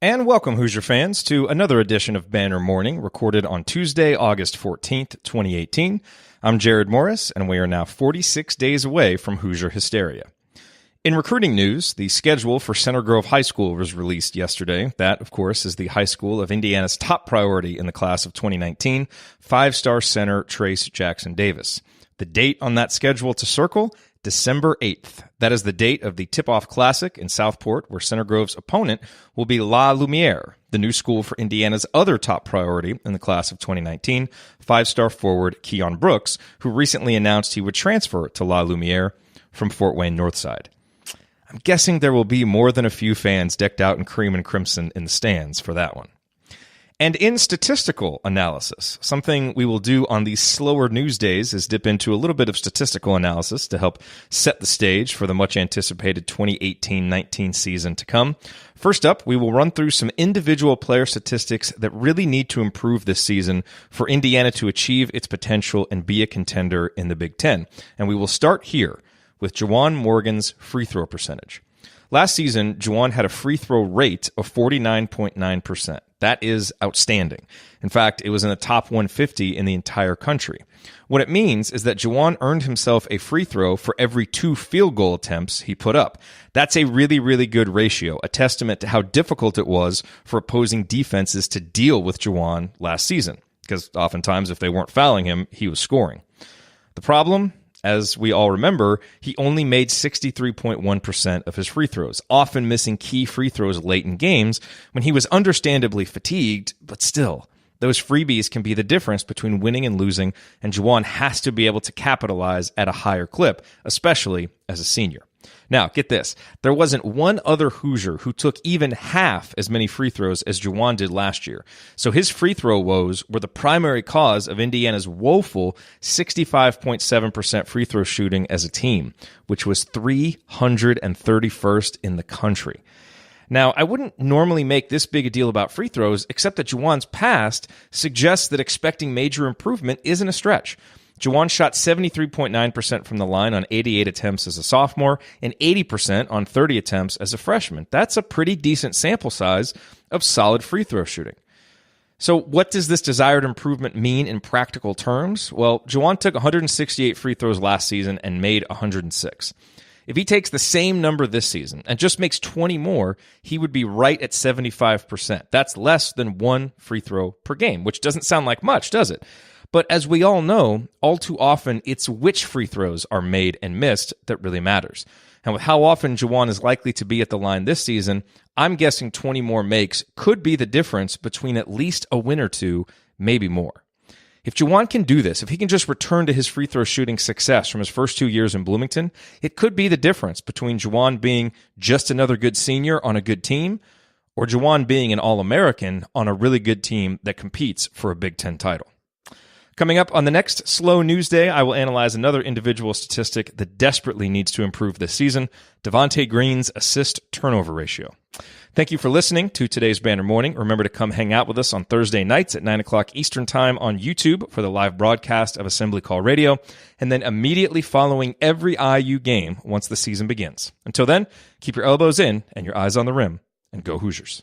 And welcome, Hoosier fans, to another edition of Banner Morning, recorded on Tuesday, August 14th, 2018. I'm Jared Morris, and we are now 46 days away from Hoosier hysteria. In recruiting news, the schedule for Center Grove High School was released yesterday. That, of course, is the high school of Indiana's top priority in the class of 2019, five-star center Trayce Jackson-Davis. The date on that schedule to circle, December 8th. That is the date of the Tip-Off Classic in Southport, where Center Grove's opponent will be La Lumiere, the new school for Indiana's other top priority in the class of 2019, five-star forward Keon Brooks, who recently announced he would transfer to La Lumiere from Fort Wayne Northside. I'm guessing there will be more than a few fans decked out in cream and crimson in the stands for that one. And in statistical analysis, something we will do on these slower news days is dip into a little bit of statistical analysis to help set the stage for the much-anticipated 2018-19 season to come. First up, we will run through some individual player statistics that really need to improve this season for Indiana to achieve its potential and be a contender in the Big Ten. And we will start here with Juwan Morgan's free throw percentage. Last season, Juwan had a free throw rate of 49.9%. That is outstanding. In fact, it was in the top 150 in the entire country. What it means is that Juwan earned himself a free throw for every 2 field goal attempts he put up. That's a really, really good ratio, a testament to how difficult it was for opposing defenses to deal with Juwan last season, because oftentimes if they weren't fouling him, he was scoring. The problem, as we all remember, he only made 63.1% of his free throws, often missing key free throws late in games when he was understandably fatigued, but still, those freebies can be the difference between winning and losing, and Juwan has to be able to capitalize at a higher clip, especially as a senior. Now, get this. There wasn't one other Hoosier who took even half as many free throws as Juwan did last year. So his free throw woes were the primary cause of Indiana's woeful 65.7% free throw shooting as a team, which was 331st in the country. Now, I wouldn't normally make this big a deal about free throws, except that Juwan's past suggests that expecting major improvement isn't a stretch. Juwan shot 73.9% from the line on 88 attempts as a sophomore and 80% on 30 attempts as a freshman. That's a pretty decent sample size of solid free throw shooting. So what does this desired improvement mean in practical terms? Well, Juwan took 168 free throws last season and made 106. If he takes the same number this season and just makes 20 more, he would be right at 75%. That's less than 1 free throw per game, which doesn't sound like much, does it? But as we all know, all too often, it's which free throws are made and missed that really matters. And with how often Juwan is likely to be at the line this season, I'm guessing 20 more makes could be the difference between at least a win or two, maybe more. If Juwan can do this, if he can just return to his free throw shooting success from his first 2 years in Bloomington, it could be the difference between Juwan being just another good senior on a good team or Juwan being an All-American on a really good team that competes for a Big Ten title. Coming up on the next Slow News Day, I will analyze another individual statistic that desperately needs to improve this season, Devontae Green's assist-turnover ratio. Thank you for listening to today's Banner Morning. Remember to come hang out with us on Thursday nights at 9 o'clock Eastern Time on YouTube for the live broadcast of Assembly Call Radio, and then immediately following every IU game once the season begins. Until then, keep your elbows in and your eyes on the rim, and go Hoosiers.